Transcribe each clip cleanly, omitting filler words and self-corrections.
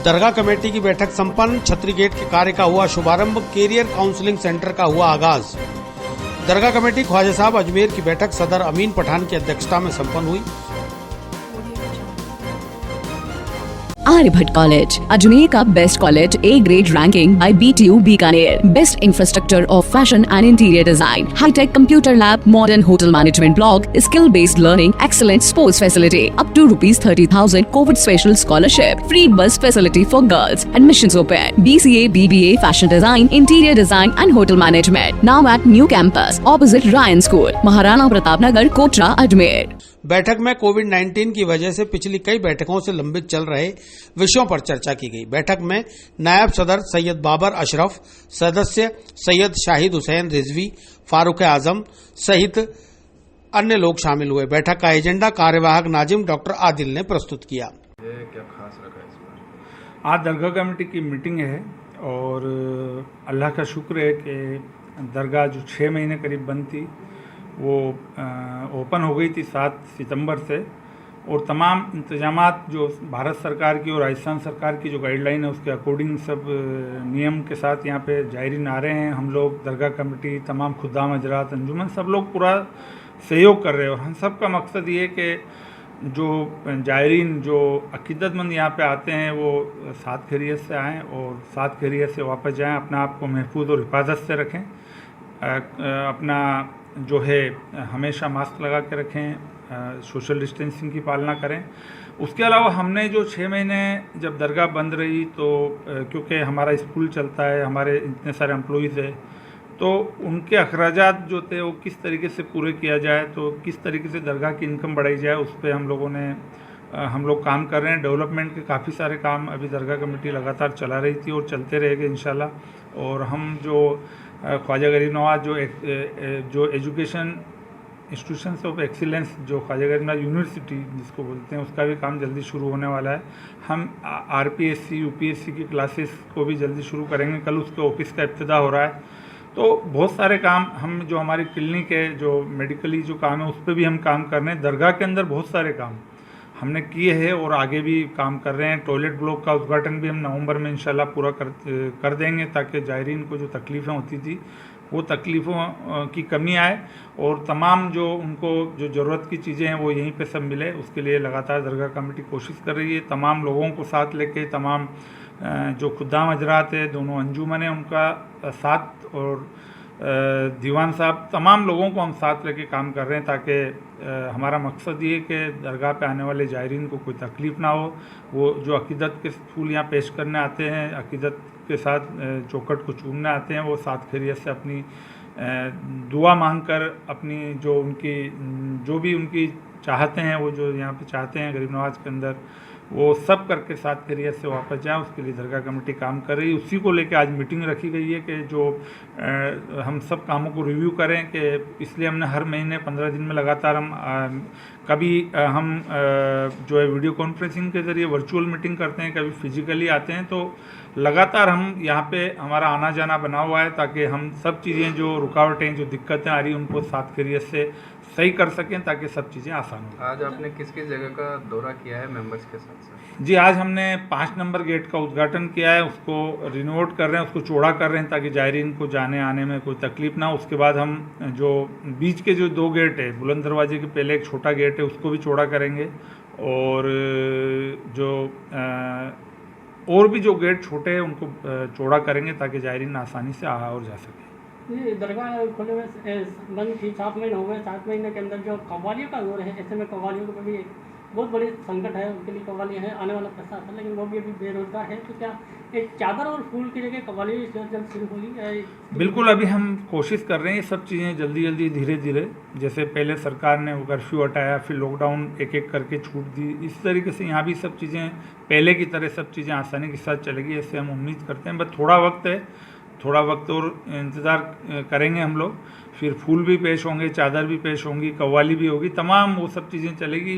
दरगाह committee की बैठक संपन्न। छतरी गेट के कार्य का हुआ शुभारंभ। कैरियर काउंसलिंग सेंटर का हुआ आगाज। दरगाह कमेटी ख्वाजा साहब अजमेर की बैठक सदर अमीन पठान की अध्यक्षता में संपन्न हुई। आर्यभट्ट कॉलेज, अजमेर का best college, A grade ranking by BTU Bikaner, best infrastructure of fashion and interior design, hitech computer lab, modern hotel management block, skill based learning, excellent sports facility, up to ₹30,000 covid special scholarship, free bus facility for girls, admissions open, BCA, BBA, fashion design, interior design and hotel management, now at new campus opposite Ryan school, Maharana Pratap Nagar, Kotra, Ajmer. बैठक में कोविड-19 की वजह से पिछली कई बैठकों से लंबित चल रहे विषयों पर चर्चा की गई। बैठक में नायब सदर सैयद बाबर अशरफ, सदस्य सैयद शाहिद हुसैन रिजवी, फारूक आजम सहित अन्य लोग शामिल हुए। बैठक का एजेंडा कार्यवाहक नाजिम डॉक्टर आदिल ने प्रस्तुत किया। क्या खास रखा इस बार? आज दरगाह कमेटी की मीटिंग है और अल्लाह का शुक्र है कि दरगाह जो 6 महीने करीब बंद थी वो ओपन हो गई थी 7 सितंबर से, और तमाम इंतजामात जो भारत सरकार की और राजस्थान सरकार की जो गाइडलाइन है उसके अकॉर्डिंग सब नियम के साथ यहाँ पे जायरीन आ रहे हैं। हम लोग दरगाह कमेटी, तमाम खुद्दाम हजरात, अंजुमन, सब लोग पूरा सहयोग कर रहे हैं और हम सब का मकसद ये कि जो जायरीन जो अकीदतमंद यहाँ पे आते हैं वो सात खैरियत से आएँ और सात खैरियत से वापस जाएँ, अपना आप को महफूज और हिफाजत से रखें, अपना जो है हमेशा मास्क लगा के रखें, सोशल डिस्टेंसिंग की पालना करें। उसके अलावा हमने जो 6 महीने जब दरगाह बंद रही तो क्योंकि हमारा स्कूल चलता है, हमारे इतने सारे एम्प्लॉइज़ हैं, तो उनके अखराजात जो थे वो किस तरीके से पूरे किया जाए, तो किस तरीके से दरगाह की इनकम बढ़ाई जाए, उस पर हम लोग काम कर रहे हैं। डेवलपमेंट के काफ़ी सारे काम अभी दरगाह कमेटी लगातार चला रही थी और चलते रहेंगे इंशाल्लाह। और हम जो ख्वाजा गरीब नवाज जो एजुकेशन इंस्टीट्यूशंस ऑफ एक्सीलेंस जो ख्वाजा गरीब नवाज यूनिवर्सिटी जिसको बोलते हैं, उसका भी काम जल्दी शुरू होने वाला है। हम RPSC UPSC की क्लासेस को भी जल्दी शुरू करेंगे, कल उसके ऑफिस का इब्तिदा हो रहा है। तो बहुत सारे काम हम जो हमारी क्लिनिक है, जो मेडिकली जो काम है, उस पर भी हम काम कर रहे हैं। दरगाह के अंदर बहुत सारे काम हमने किए हैं और आगे भी काम कर रहे हैं। टॉयलेट ब्लॉक का उद्घाटन भी हम नवंबर में इंशाल्लाह पूरा कर देंगे ताकि जायरीन को जो तकलीफ़ें होती थी वो तकलीफ़ों की कमी आए और तमाम जो उनको जो ज़रूरत की चीज़ें हैं वो यहीं पे सब मिले। उसके लिए लगातार दरगाह कमेटी कोशिश कर रही है। तमाम लोगों को साथ लेके, तमाम जो खुद्दाम हजरात है, दोनों अंजुमन है, उनका साथ और दीवान साहब, तमाम लोगों को हम साथ लेके काम कर रहे हैं ताकि हमारा मकसद ये कि दरगाह पे आने वाले जायरीन को कोई तकलीफ़ ना हो। वो जो अकीदत के फूल यहाँ पेश करने आते हैं, अकीदत के साथ चौखट को चूमने आते हैं, वो सात खैरियत से अपनी दुआ मांग कर अपनी जो भी उनकी चाहते हैं, वो जो यहाँ पे चाहते हैं गरीब नवाज के अंदर, वो सब करके सात खैरियत से वापस जाए, उसके लिए दरगाह कमेटी काम कर रही है। उसी को लेकर आज मीटिंग रखी गई है कि जो हम सब कामों को रिव्यू करें, कि इसलिए हमने हर महीने 15 दिन में लगातार कभी हम जो है वीडियो कॉन्फ्रेंसिंग के ज़रिए वर्चुअल मीटिंग करते हैं, कभी फिजिकली आते हैं। तो लगातार हम यहाँ पे हमारा आना जाना बना हुआ है ताकि हम सब चीज़ें जो रुकावटें, जो दिक्कतें आ रही हैं, उनको सात खैरियत से सही कर सकें ताकि सब चीज़ें आसान हो। आज आपने किस किस जगह का दौरा किया है मेंबर्स के साथ? जी, आज हमने 5 नंबर गेट का उद्घाटन किया है, उसको रिनोवेट कर रहे हैं, उसको चौड़ा कर रहे हैं ताकि जायरीन को जाने आने में कोई तकलीफ ना हो। उसके बाद हम जो बीच के जो 2 गेट है, बुलंद दरवाजे के पहले एक छोटा गेट है, उसको भी चौड़ा करेंगे और जो और भी जो गेट छोटे हैं उनको चौड़ा करेंगे ताकि जायरीन आसानी से आ और जा सके। ये दरगाह खुले हुए बंद थी, 7 महीने हो गए। 7 महीने के अंदर जो कव्वालियों का दौर है, ऐसे में कव्वालियों को भी बहुत बड़ी संकट है, उनके लिए कव्वालियाँ हैं, आने वाला प्रशासन, लेकिन वो भी अभी बेरोजगार है। तो क्या एक चादर और फूल की जगह कव्वाली जल्द शुरू होगी? बिल्कुल, अभी हम कोशिश कर रहे हैं ये सब चीज़ें जल्दी जल्दी धीरे धीरे, जैसे पहले सरकार ने वो कर्फ्यू हटाया, फिर लॉकडाउन एक एक करके छूट दी, इस तरीके से यहाँ भी सब चीज़ें पहले की तरह सब चीज़ें आसानी के साथ चलेगी, ऐसे हम उम्मीद करते हैं। बस थोड़ा वक्त है, थोड़ा वक्त और इंतज़ार करेंगे हम लोग। फिर फूल भी पेश होंगे, चादर भी पेश होंगी, कव्वाली भी होगी, तमाम वो सब चीज़ें चलेगी।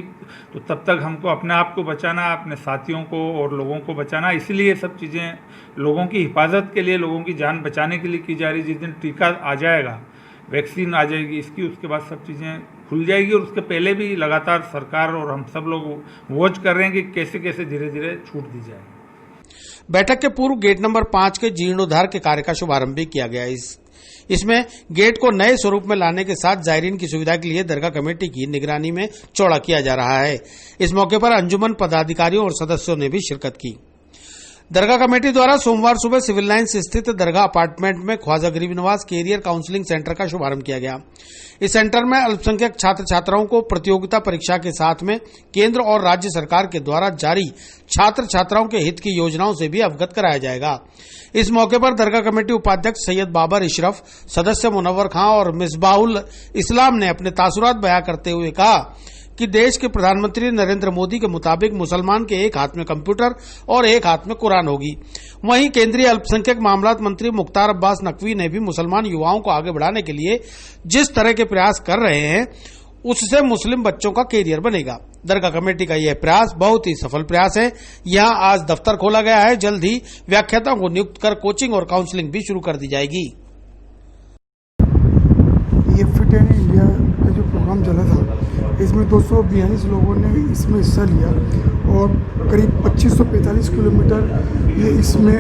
तो तब तक हमको अपने आप को बचाना, अपने साथियों को और लोगों को बचाना, इसलिए ये सब चीज़ें लोगों की हिफाजत के लिए, लोगों की जान बचाने के लिए की जा रही। जिस दिन टीका आ जाएगा, वैक्सीन आ जाएगी इसकी, उसके बाद सब चीज़ें खुल जाएगी। और उसके पहले भी लगातार सरकार और हम सब लोग वॉच कर रहे हैं कि कैसे कैसे धीरे धीरे छूट दी जाए। बैठक के पूर्व गेट नंबर 5 के जीर्णोद्धार के कार्य का शुभारंभ भी किया गया। इसमें गेट को नए स्वरूप में लाने के साथ जायरीन की सुविधा के लिए दरगाह कमेटी की निगरानी में चौड़ा किया जा रहा है। इस मौके पर अंजुमन पदाधिकारियों और सदस्यों ने भी शिरकत की। दरगाह कमेटी द्वारा सोमवार सुबह सिविल लाइंस स्थित दरगाह अपार्टमेंट में ख्वाजा गरीब नवाज कैरियर काउंसलिंग सेंटर का शुभारंभ किया गया। इस सेंटर में अल्पसंख्यक छात्र छात्राओं को प्रतियोगिता परीक्षा के साथ में केंद्र और राज्य सरकार के द्वारा जारी छात्र छात्राओं के हित की योजनाओं से भी अवगत कराया जाएगा। इस मौके पर दरगाह कमेटी उपाध्यक्ष सैयद बाबर इशरफ, सदस्य मुनव्वर खां और मिसबाहुल इस्लाम ने अपने तासुरात बयां करते हुए कहा कि देश के प्रधानमंत्री नरेंद्र मोदी के मुताबिक मुसलमान के एक हाथ में कंप्यूटर और एक हाथ में कुरान होगी। वहीं केंद्रीय अल्पसंख्यक मामलात मंत्री मुख्तार अब्बास नकवी ने भी मुसलमान युवाओं को आगे बढ़ाने के लिए जिस तरह के प्रयास कर रहे हैं उससे मुस्लिम बच्चों का कैरियर बनेगा। दरगाह कमेटी का यह प्रयास बहुत ही सफल प्रयास है। यहां आज दफ्तर खोला गया है। जल्द ही व्याख्याताओं को नियुक्त कर कोचिंग और काउंसलिंग भी शुरू कर दी जाएगी। ये फिट इंड इंडिया का जो प्रोग्राम चला था, इसमें 242 लोगों ने इसमें हिस्सा लिया और करीब 2545 किलोमीटर ये इसमें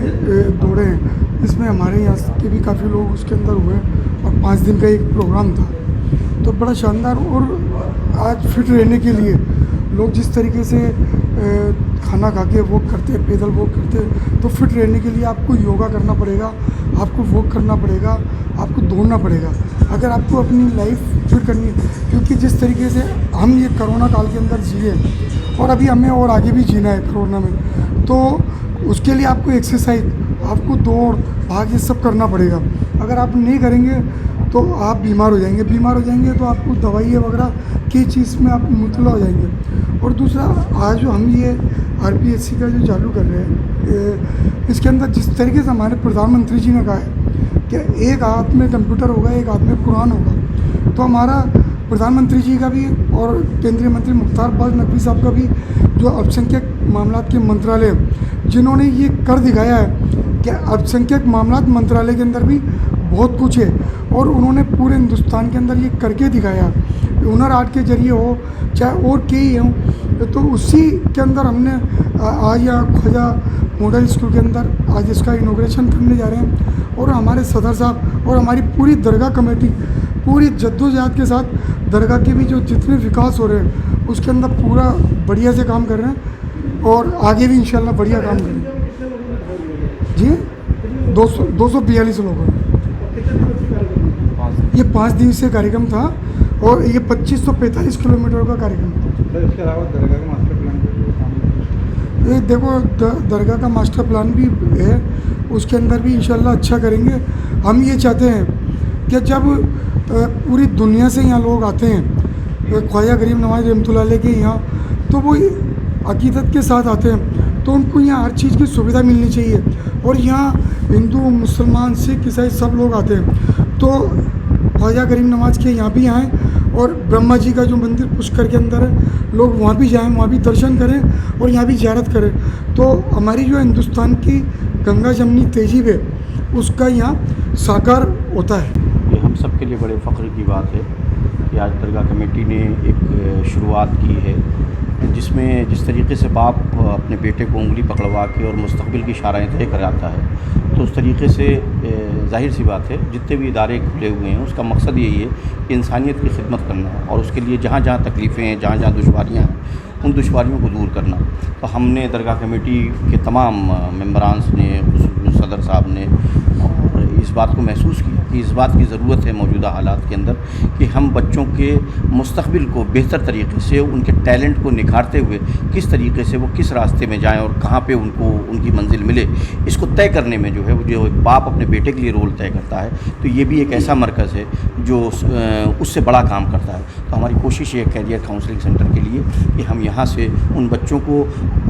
दौड़े हैं। इसमें हमारे यहाँ के भी काफ़ी लोग उसके अंदर हुए और 5 दिन का एक प्रोग्राम था, तो बड़ा शानदार। और आज फिट रहने के लिए लोग जिस तरीके से खाना खा के वॉक करते हैं, पैदल वॉक करते हैं, तो फिट रहने के लिए आपको योगा करना पड़ेगा, आपको वॉक करना पड़ेगा, आपको दौड़ना पड़ेगा अगर आपको अपनी लाइफ फिट करनी है। क्योंकि जिस तरीके से हम ये कोरोना काल के अंदर जिए और अभी हमें और आगे भी जीना है कोरोना में, तो उसके लिए आपको एक्सरसाइज, आपको दौड़ भाग ये सब करना पड़ेगा। अगर आप नहीं करेंगे तो आप बीमार हो जाएंगे। बीमार हो जाएंगे तो आपको दवाई वगैरह की चीज़ में आप मुबतला हो जाएंगे। और दूसरा, आज जो हम ये RPSC का जो चालू कर रहे हैं, इसके अंदर जिस तरीके से हमारे प्रधानमंत्री जी ने कहा है कि एक हाथ में कंप्यूटर होगा, एक हाथ में कुरान होगा, तो हमारा प्रधानमंत्री जी का भी और केंद्रीय मंत्री मुख्तार अब्बास नकवी साहब का भी, जो अल्पसंख्यक मामलात के मंत्रालय जिन्होंने ये कर दिखाया है कि अल्पसंख्यक मामलात मंत्रालय के अंदर भी बहुत कुछ है और उन्होंने पूरे हिंदुस्तान के अंदर ये करके दिखाया। हुनर हाट के जरिए हो चाहे और कई हो, तो उसी के अंदर हमने आज यहाँ ख्वाजा मॉडल स्कूल के अंदर आज इसका इनॉग्रेशन करने जा रहे हैं। और हमारे सदर साहब और हमारी पूरी दरगाह कमेटी पूरी जद्दोजहद के साथ दरगाह के भी जो जितने विकास हो रहे हैं उसके अंदर पूरा बढ़िया से काम कर रहे हैं और आगे भी इंशाल्लाह बढ़िया काम करेंगे। जी 242 लोगों ने ये 5 दिवसीय कार्यक्रम था और ये 2545 किलोमीटर का कार्यक्रम था। इसके अलावा दरगाह का मास्टर प्लान, ये देखो दरगाह का मास्टर प्लान भी है, उसके अंदर भी इंशाल्लाह अच्छा करेंगे। हम ये चाहते हैं कि जब पूरी दुनिया से यहाँ लोग आते हैं ख्वाजा गरीब नवाज रहमतुल्लाह अलैह के यहाँ, तो वो अकीदत के साथ आते हैं, तो उनको यहाँ हर चीज़ की सुविधा मिलनी चाहिए। और यहाँ हिंदू, मुसलमान, सिख, ईसाई सब लोग आते हैं, तो ख्वाजा गरीब नवाज के यहाँ भी आएँ और ब्रह्मा जी का जो मंदिर पुष्कर के अंदर है, लोग वहाँ भी जाएं, वहाँ भी दर्शन करें और यहाँ भी ज़ियारत करें। तो हमारी जो हिंदुस्तान की गंगा जमनी तहजीब है उसका यहाँ साकार होता है। ये हम सब के लिए बड़े फ़ख्र की बात है कि आज दरगाह कमेटी ने एक शुरुआत की है जिसमें जिस तरीके से बाप अपने बेटे को उंगली पकड़वा के और मुस्तकबिल की शाराएँ तय कराता है, तो उस तरीके से जाहिर सी बात है जितने भी इदारे खुले हुए हैं उसका मकसद यही है कि इंसानियत की खिदमत करना और उसके लिए जहाँ जहाँ तकलीफ़ें हैं, जहाँ जहाँ दुश्वारियाँ हैं, उन दुश्वारियों को दूर करना। तो हमने दरगाह कमेटी के तमाम मेंबरान ने, सदर साहब ने, और इस बात को महसूस किया कि इस बात की ज़रूरत है मौजूदा हालात के अंदर कि हम बच्चों के मुस्तकबिल को बेहतर तरीके से, उनके टैलेंट को निखारते हुए किस तरीके से वो किस रास्ते में जाएं और कहाँ पे उनको उनकी मंजिल मिले, इसको तय करने में जो है वो जो बाप अपने बेटे के लिए रोल तय करता है, तो ये भी एक ऐसा मरकज़ है जो उससे बड़ा काम करता है। तो हमारी कोशिश है कैरियर काउंसलिंग सेंटर के लिए कि हम यहाँ से उन बच्चों को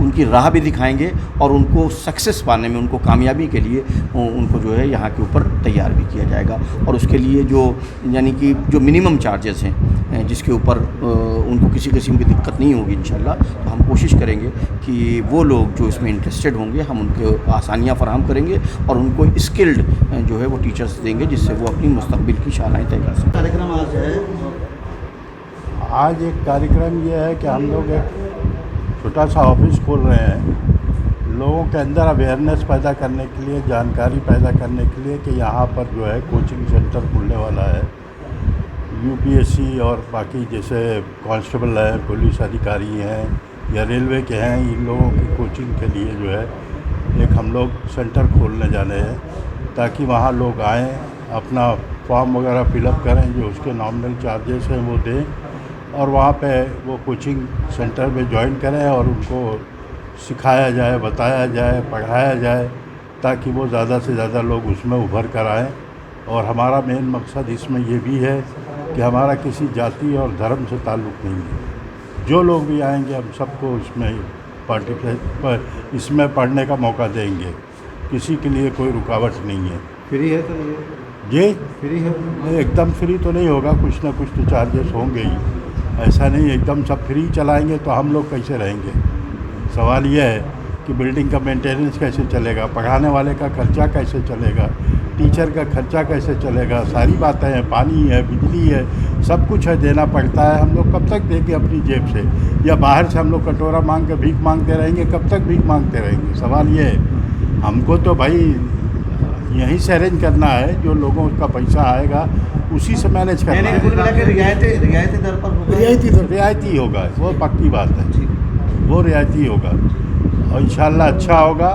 उनकी राह भी दिखाएँगे और उनको सक्सेस पाने में, उनको कामयाबी के लिए उनको जो है यहाँ के ऊपर तैयार भी किया जाएगा। और उसके लिए जो यानी कि जो मिनिमम चार्जेस हैं जिसके ऊपर उनको किसी किस्म की दिक्कत नहीं होगी इंशाल्लाह, तो हम कोशिश करेंगे कि वो लोग जो इसमें इंटरेस्टेड होंगे हम उनको आसानियाँ फराहम करेंगे और उनको स्किल्ड जो है वो टीचर्स देंगे जिससे वो अपनी मुस्तकबिल की शालाएँ तय कर सकें। कार्यक्रम आज है, आज एक कार्यक्रम ये है कि हम लोग एक छोटा सा ऑफिस खोल रहे हैं लोगों के अंदर अवेयरनेस पैदा करने के लिए, जानकारी पैदा करने के लिए कि यहाँ पर जो है कोचिंग सेंटर खुलने वाला है। यूपीएससी और बाकी जैसे कांस्टेबल है, पुलिस अधिकारी हैं या रेलवे के हैं, इन लोगों की कोचिंग के लिए जो है एक हम लोग सेंटर खोलने जाने हैं, ताकि वहाँ लोग आएँ, अपना फॉर्म वगैरह फिलअप करें, जो उसके नॉमिनल चार्जेस हैं वो दें और वहाँ पे वो कोचिंग सेंटर में ज्वाइन करें और उनको सिखाया जाए, बताया जाए, पढ़ाया जाए, ताकि वो ज़्यादा से ज़्यादा लोग उसमें उभर कर आएँ। और हमारा मेन मकसद इसमें ये भी है कि हमारा किसी जाति और धर्म से ताल्लुक़ नहीं है। जो लोग भी आएंगे हम सबको इसमें इसमें पढ़ने का मौका देंगे, किसी के लिए कोई रुकावट नहीं है। फ्री है तो ये फ्री है? नहीं, एकदम फ्री तो नहीं होगा, कुछ ना कुछ तो चार्जेस होंगे ही। ऐसा नहीं एकदम सब फ्री चलाएंगे तो हम लोग कैसे रहेंगे। सवाल यह है कि बिल्डिंग का मेंटेनेंस कैसे चलेगा, पढ़ाने वाले का खर्चा कैसे चलेगा, टीचर का खर्चा कैसे चलेगा, सारी बातें हैं, पानी है, बिजली है, सब कुछ है, देना पड़ता है। हम लोग कब तक देंगे अपनी जेब से, या बाहर से हम लोग कटोरा मांग के भीख मांगते रहेंगे, कब तक भीख मांगते रहेंगे। सवाल ये है, हमको तो भाई यहीं से अरेंज करना है, जो लोगों का पैसा आएगा उसी से मैनेज करना है। कुल मिला के रियायती दर पर रियायती होगा, वो पक्की बात है, वो रियायती होगा और इंशाल्लाह अच्छा होगा,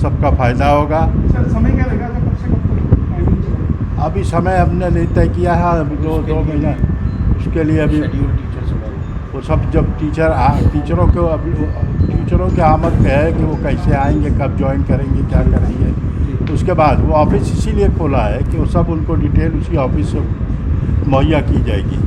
सबका फ़ायदा होगा। सर समय क्या लगा था, कब से कब तक? अभी समय हमने नहीं तय किया है, अभी दो महीना उसके लिए अभी वो सब जब टीचरों के आमद पे है कि वो कैसे आएंगे, कब ज्वाइन करेंगे, क्या करेंगे। उसके बाद वो ऑफिस इसीलिए खोला है कि वो सब उनको डिटेल उसी ऑफिस से मुहैया की जाएगी।